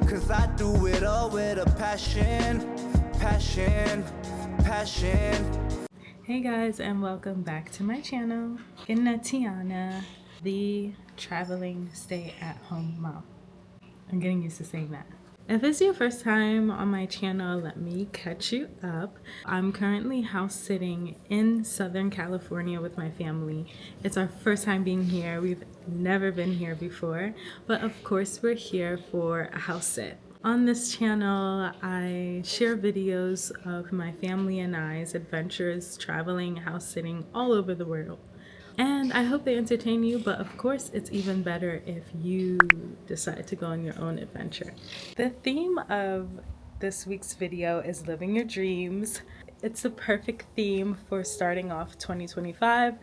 Cause I do it all with a passion, passion, passion. Hey guys, and welcome back to my channel. Inna Tiana, the traveling stay-at-home mom. I'm getting used to saying that. If it's your first time on my channel, let me catch you up. I'm currently house sitting in Southern California with my family. It's our first time being here. We've never been here before, but of course we're here for a house sit. On this channel, I share videos of my family and I's adventures traveling, house sitting all over the world. And I hope they entertain you, but of course it's even better if you decide to go on your own adventure. The theme of this week's video is living your dreams. It's the perfect theme for starting off 2025.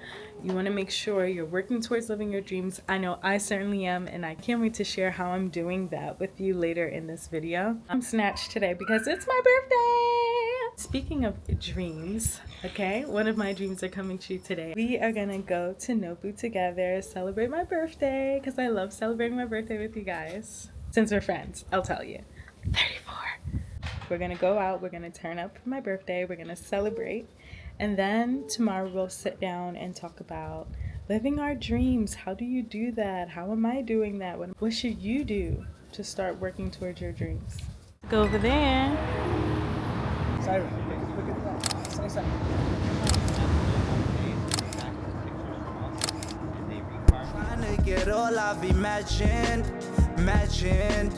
You want to make sure you're working towards living your dreams. I know I certainly am, and I can't wait to share how I'm doing that with you later in this video. I'm snatched today because it's my birthday. Speaking of dreams, okay, one of my dreams are coming true today. We are gonna go to Nobu together, celebrate my birthday, because I love celebrating my birthday with you guys. Since we're friends, I'll tell you. 34. We're gonna go out, we're gonna turn up for my birthday, we're gonna celebrate, and then tomorrow we'll sit down and talk about living our dreams. How do you do that? How am I doing that? What should you do to start working towards your dreams? Go over there. Siren, look at that. Say something. Trying to get all I've imagined, imagined.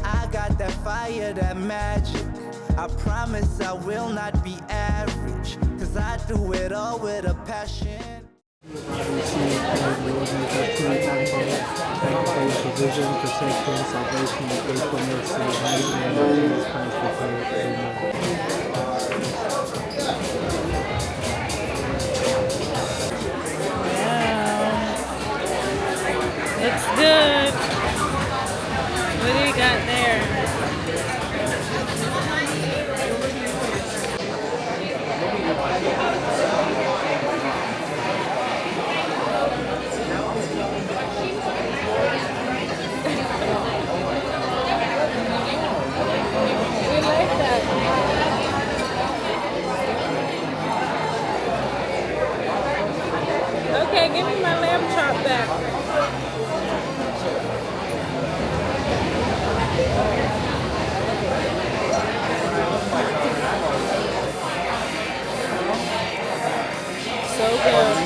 I got that fire, that magic. I promise I will not be average. Cause I do it all with a passion. Thank you for your provision, protection, salvation, and faithfulness, and Jesus Christ we pray. Amen. Wow. Looks good. What do you got there? Okay, give me my lamb chop back. So good.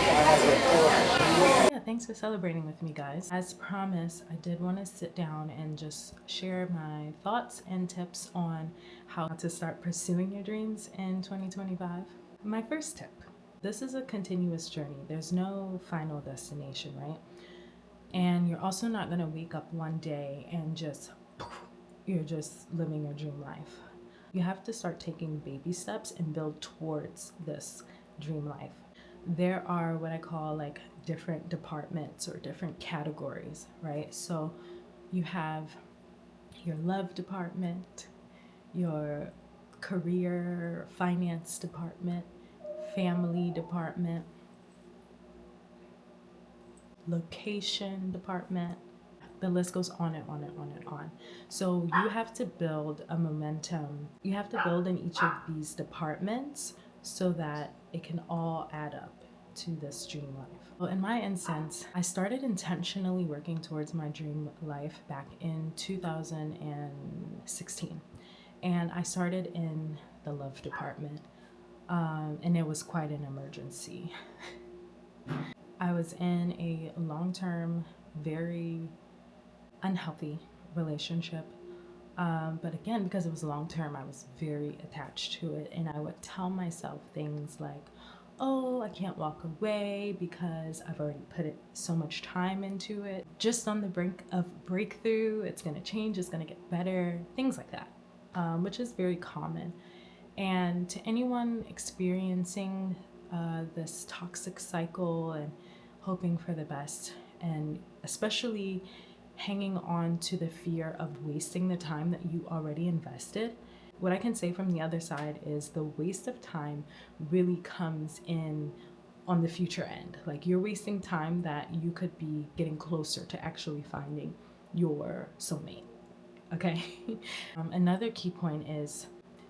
Yeah, thanks for celebrating with me, guys. As promised, I did want to sit down and just share my thoughts and tips on how to start pursuing your dreams in 2025. My first tip. This is a continuous journey. There's no final destination, right? And you're also not going to wake up one day and you're just living your dream life. You have to start taking baby steps and build towards this dream life. There are what I call like different departments or different categories, right? So you have your love department, your career finance department, family department, location department. The list goes on and on and on and on. So you have to build a momentum. You have to build in each of these departments so that it can all add up to this dream life. Well, in my instance, I started intentionally working towards my dream life back in 2016. And I started in the love department. And it was quite an emergency. I was in a long-term, very unhealthy relationship. But again, because it was long-term, I was very attached to it. And I would tell myself things like, oh, I can't walk away because I've already put so much time into it. Just on the brink of breakthrough, it's gonna change, it's gonna get better, things like that, which is very common. And to anyone experiencing this toxic cycle and hoping for the best, and especially hanging on to the fear of wasting the time that you already invested, what I can say from the other side is the waste of time really comes in on the future end. Like, you're wasting time that you could be getting closer to actually finding your soulmate. Okay. Another key point is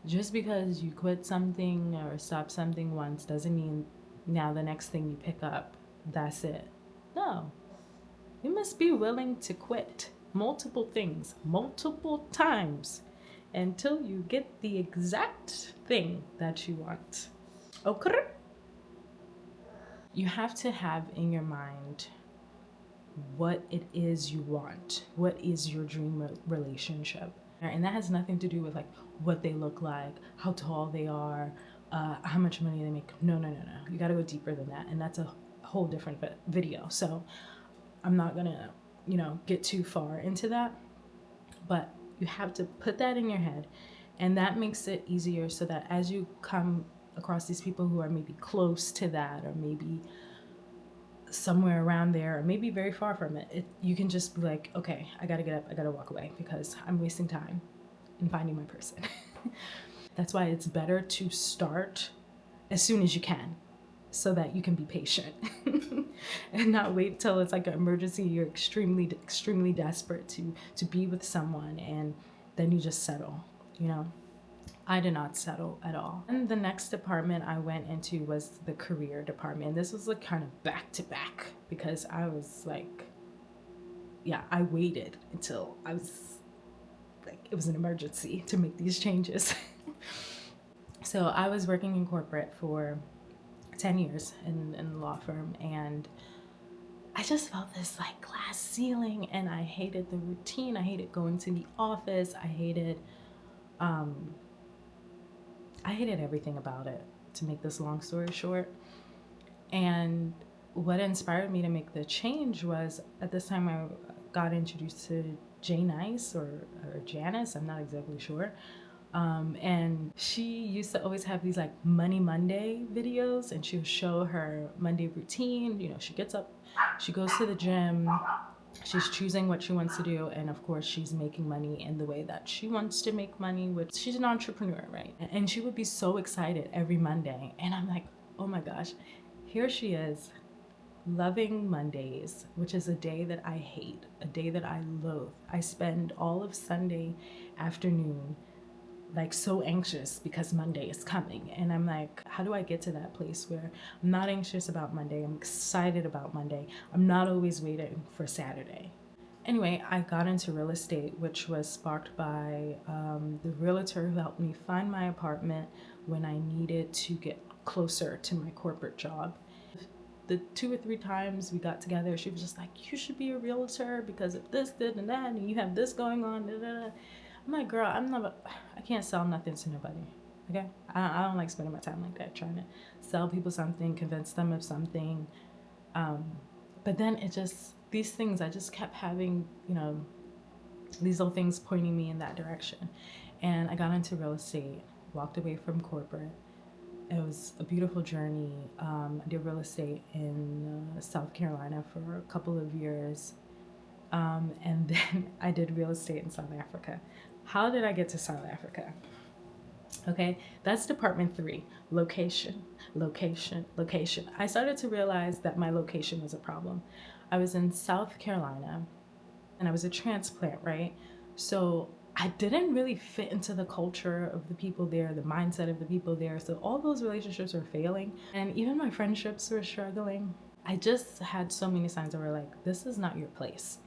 just because you quit something or stop something once doesn't mean now the next thing you pick up, that's it. No. You must be willing to quit multiple things, multiple times until you get the exact thing that you want. Okay? You have to have in your mind what it is you want. What is your dream relationship? And that has nothing to do with like what they look like, how tall they are, how much money they make. No. You got to go deeper than that. And that's a whole different video. So I'm not going to, get too far into that. But you have to put that in your head. And that makes it easier so that as you come across these people who are maybe close to that, or maybe somewhere around there, or maybe very far from it, you can just be like, okay, I gotta get up, I gotta walk away because I'm wasting time in finding my person. That's why it's better to start as soon as you can so that you can be patient and not wait till it's like an emergency. You're extremely desperate to be with someone and then you just settle, I did not settle at all. And the next department I went into was the career department. This was like kind of back to back because I was like, I waited until I was like, it was an emergency to make these changes. So I was working in corporate for 10 years in a law firm, and I just felt this like glass ceiling, and I hated the routine. I hated going to the office. I hated everything about it, to make this long story short. And what inspired me to make the change was, at this time I got introduced to Jay Nice or Janice, I'm not exactly sure. And she used to always have these like Money Monday videos, and she would show her Monday routine. She gets up, she goes to the gym, she's choosing what she wants to do, and of course she's making money in the way that she wants to make money, which she's an entrepreneur, right? And she would be so excited every Monday, and I'm like, oh my gosh, here she is loving Mondays, which is a day that I hate, a day that I loathe. I spend all of Sunday afternoon like so anxious because Monday is coming, and I'm like, how do I get to that place where I'm not anxious about Monday, I'm excited about Monday, I'm not always waiting for Saturday? Anyway, I got into real estate, which was sparked by the realtor who helped me find my apartment when I needed to get closer to my corporate job. The 2 or 3 times we got together, she was just like, you should be a realtor because of this, and that, and you have this going on, I'm like, girl, I can't sell nothing to nobody, okay? I don't like spending my time like that, trying to sell people something, convince them of something. But then these things, I just kept having, these little things pointing me in that direction. And I got into real estate, walked away from corporate. It was a beautiful journey. I did real estate in South Carolina for a couple of years. And then I did real estate in South Africa. How did I get to South Africa? Okay, that's department 3, location. I started to realize that my location was a problem. I was in South Carolina and I was a transplant, right? So I didn't really fit into the culture of the people there, the mindset of the people there. So all those relationships were failing, and even my friendships were struggling. I just had so many signs that were like, this is not your place.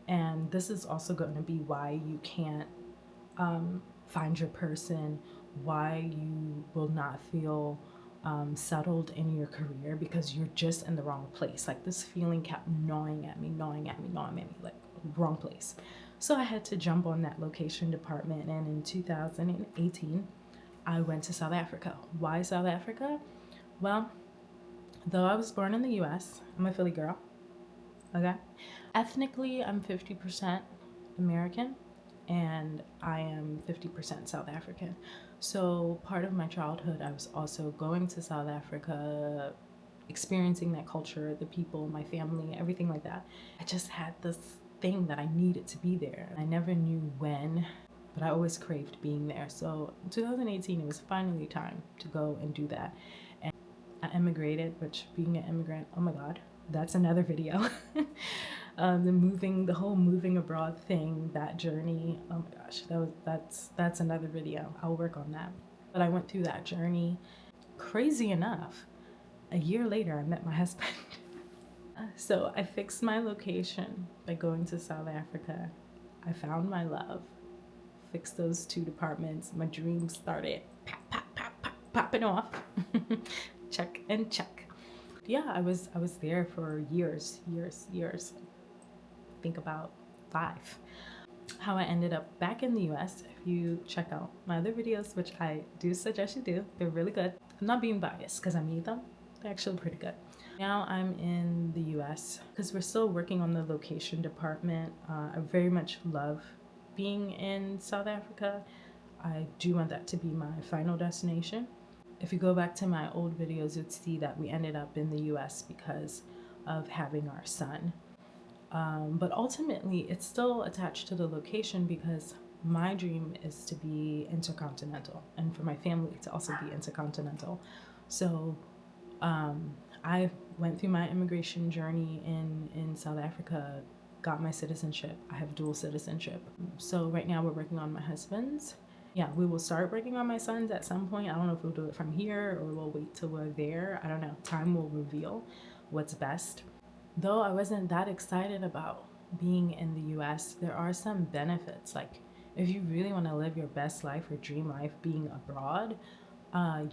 And this is also going to be why you can't find your person, why you will not feel settled in your career, because you're just in the wrong place. Like, this feeling kept gnawing at me, like wrong place. So I had to jump on that location department, and in 2018, I went to South Africa. Why South Africa? Well, though I was born in the US, I'm a Philly girl, okay? Ethnically, I'm 50% American, and I am 50% South African. So part of my childhood, I was also going to South Africa, experiencing that culture, the people, my family, everything like that. I just had this thing that I needed to be there. I never knew when, but I always craved being there. So in 2018, it was finally time to go and do that. And I immigrated, which, being an immigrant, oh my God, that's another video. The whole moving abroad thing, that journey. Oh my gosh, that's another video. I'll work on that. But I went through that journey. Crazy enough, a year later, I met my husband. So I fixed my location by going to South Africa. I found my love, fixed those 2 departments. My dreams started popping off. Check and check. Yeah, I was there for years. Think about 5. How I ended up back in the US. If you check out my other videos, which I do suggest you do, they're really good. I'm not being biased because I made them. They're actually pretty good. Now I'm in the US because we're still working on the location department. I very much love being in South Africa. I do want that to be my final destination. If you go back to my old videos, you'd see that we ended up in the US because of having our son. But ultimately, it's still attached to the location because my dream is to be intercontinental and for my family to also be intercontinental. So I went through my immigration journey in South Africa, got my citizenship. I have dual citizenship. So right now we're working on my husband's. Yeah, we will start working on my son's at some point. I don't know if we'll do it from here or we'll wait till we're there. I don't know. Time will reveal what's best. Though I wasn't that excited about being in the US, there are some benefits. Like if you really want to live your best life or dream life being abroad,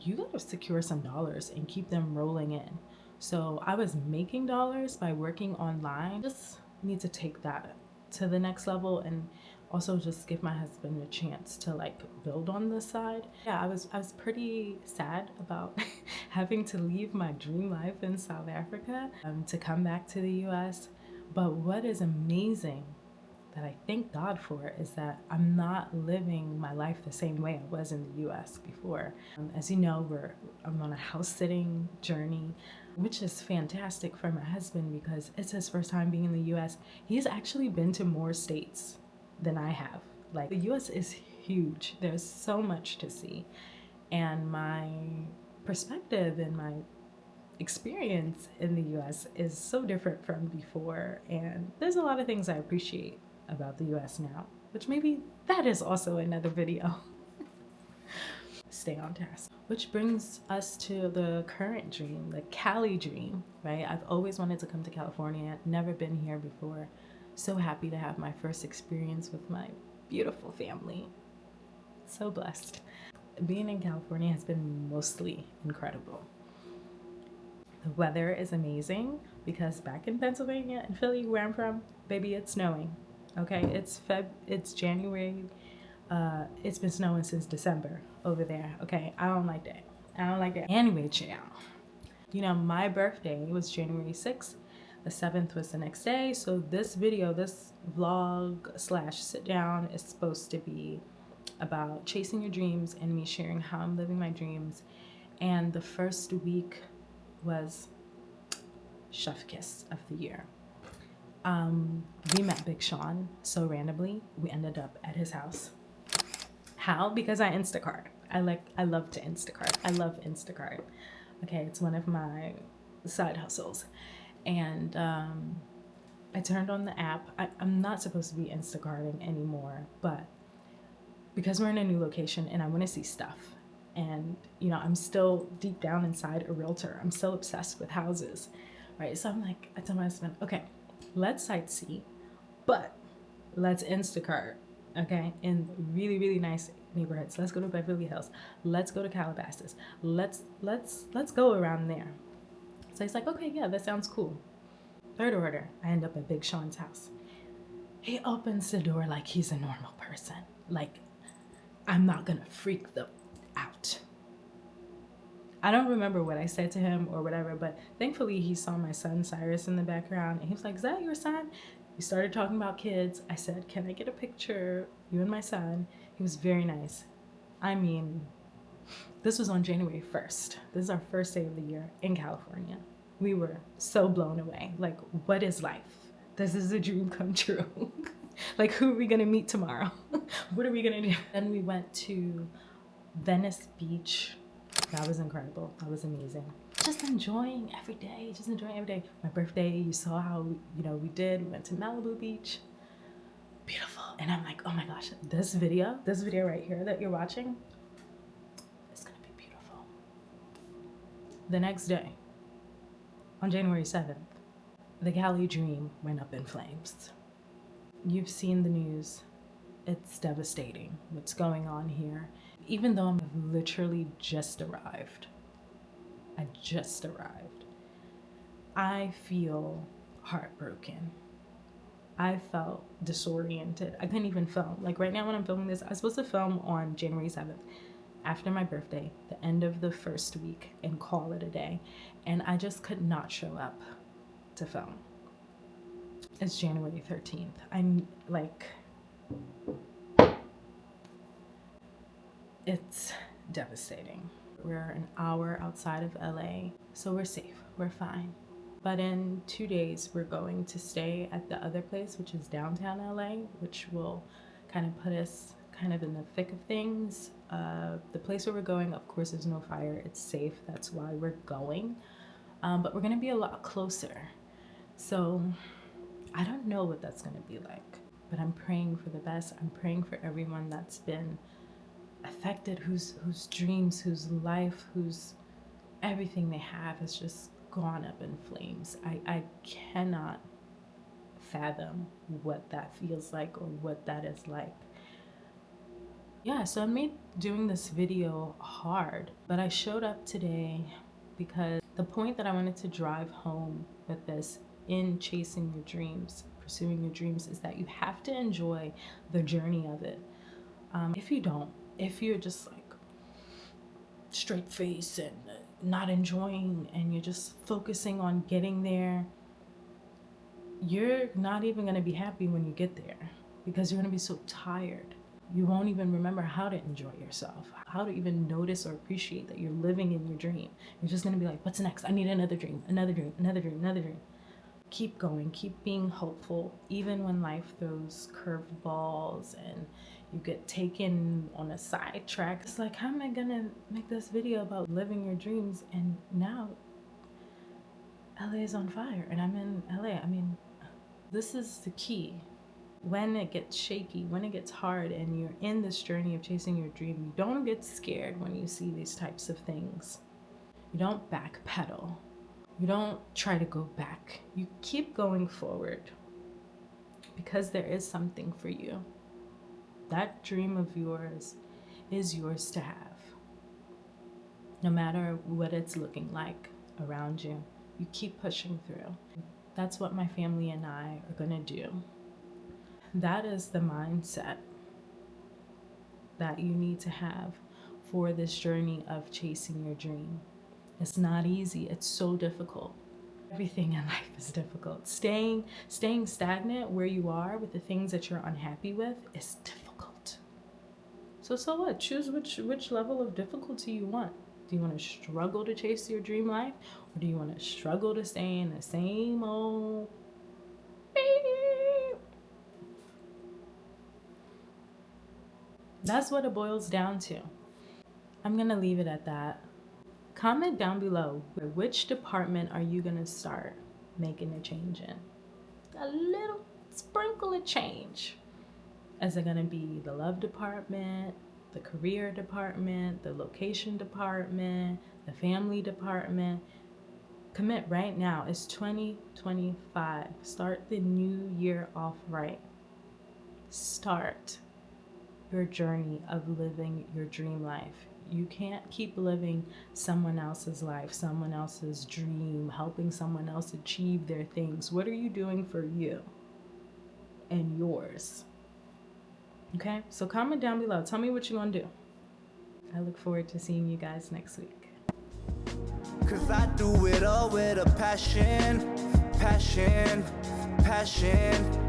you gotta secure some dollars and keep them rolling in. So I was making dollars by working online. Just need to take that to the next level and also just give my husband a chance to like build on this side. Yeah, I was pretty sad about having to leave my dream life in South Africa to come back to the US. But what is amazing that I thank God for is that I'm not living my life the same way I was in the US before. As you know, I'm on a house sitting journey, which is fantastic for my husband because it's his first time being in the US. He's actually been to more states than I have. Like the US is huge. There's so much to see. And my perspective and my experience in the US is so different from before. And there's a lot of things I appreciate about the US now, which maybe that is also another video. Stay on task. Which brings us to the current dream, the Cali dream, right? I've always wanted to come to California, never been here before. So happy to have my first experience with my beautiful family. So blessed. Being in California has been mostly incredible. The weather is amazing because back in Pennsylvania and Philly, where I'm from, baby, it's snowing. Okay, it's January. It's been snowing since December over there. Okay, I don't like that. Anyway, child, you know, my birthday was January 6th. The 7th was the next day. So this video, this vlog / sit down is supposed to be about chasing your dreams and me sharing how I'm living my dreams. And the first week was Chef Kiss of the year. We met Big Sean so randomly. We ended up at his house. How? Because I Instacart. I love to Instacart. I love Instacart. Okay, it's one of my side hustles. And I turned on the app. I'm not supposed to be Instacarting anymore, but because we're in a new location and I want to see stuff, and you know, I'm still deep down inside a realtor. I'm still obsessed with houses, right? So I tell my husband, okay, let's sightsee, but let's Instacart, okay, in really, really nice neighborhoods. Let's go to Beverly Hills. Let's go to Calabasas. Let's go around there. So he's like, okay, yeah, that sounds cool. Third order, I end up at Big Sean's house. He opens the door like he's a normal person. Like, I'm not gonna freak them out. I don't remember what I said to him or whatever, but thankfully he saw my son Cyrus in the background and he was like, is that your son? We started talking about kids. I said, can I get a picture, you and my son? He was very nice. I mean, this was on January 1st. This is our first day of the year in California. We were so blown away. Like, what is life? This is a dream come true. Like, who are we gonna meet tomorrow? What are we gonna do? Then we went to Venice Beach That was incredible. That was amazing. Just enjoying every day. Just enjoying every day. My birthday, you saw how, you know, we went to Malibu Beach. Beautiful. And I'm like, oh my gosh, this video right here that you're watching, it's gonna be beautiful. The next day, on January 7th, the Cali Dream went up in flames. You've seen the news. It's devastating what's going on here. Even though I'm literally just arrived, I feel heartbroken. I felt disoriented. I couldn't even film. Like right now when I'm filming this, I was supposed to film on January 7th, after my birthday, the end of the first week, and call it a day. And I just could not show up to film. It's January 13th. I'm like, it's devastating. We're an hour outside of LA, so we're safe, we're fine. But in 2 days, we're going to stay at the other place, which is downtown LA, which will kind of put us kind of in the thick of things. The place where we're going, of course, there's no fire, it's safe, that's why we're going. But we're gonna be a lot closer. So I don't know what that's gonna be like, but I'm praying for the best. I'm praying for everyone that's been affected, whose dreams, whose life, whose everything they have has just gone up in flames. I cannot fathom what that feels like or what that is like. Yeah, so I made doing this video hard, but I showed up today because the point that I wanted to drive home with this in chasing your dreams, pursuing your dreams, is that you have to enjoy the journey of it. If you're just like straight face and not enjoying and you're just focusing on getting there, you're not even gonna be happy when you get there because you're gonna be so tired. You won't even remember how to enjoy yourself, how to even notice or appreciate that you're living in your dream. You're just gonna be like, what's next? I need another dream, another dream, another dream, another dream. Keep going, keep being hopeful, even when life throws curveballs and you get taken on a sidetrack. It's like, how am I gonna make this video about living your dreams and now LA is on fire and I'm in LA? I mean, this is the key. When it gets shaky, when it gets hard and you're in this journey of chasing your dream, you don't get scared when you see these types of things. You don't backpedal. You don't try to go back. You keep going forward because there is something for you. That dream of yours is yours to have. No matter what it's looking like around you, you keep pushing through. That's what my family and I are gonna do. That is the mindset that you need to have for this journey of chasing your dream. It's not easy. It's so difficult. Everything in life is difficult. Staying stagnant where you are with the things that you're unhappy with is difficult. So what? Choose which level of difficulty you want. Do you want to struggle to chase your dream life, or do you want to struggle to stay in the same old beep? That's what it boils down to. I'm gonna leave it at that. Comment down below, which department are you gonna start making a change in? A little sprinkle of change. Is it gonna be the love department, the career department, the location department, the family department? Commit right now. It's 2025. Start the new year off right. Start your journey of living your dream life. You can't keep living someone else's life, someone else's dream, helping someone else achieve their things. What are you doing for you and yours? Okay, so comment down below. Tell me what you want to do. I look forward to seeing you guys next week. 'Cause I do it all with a passion, passion, passion.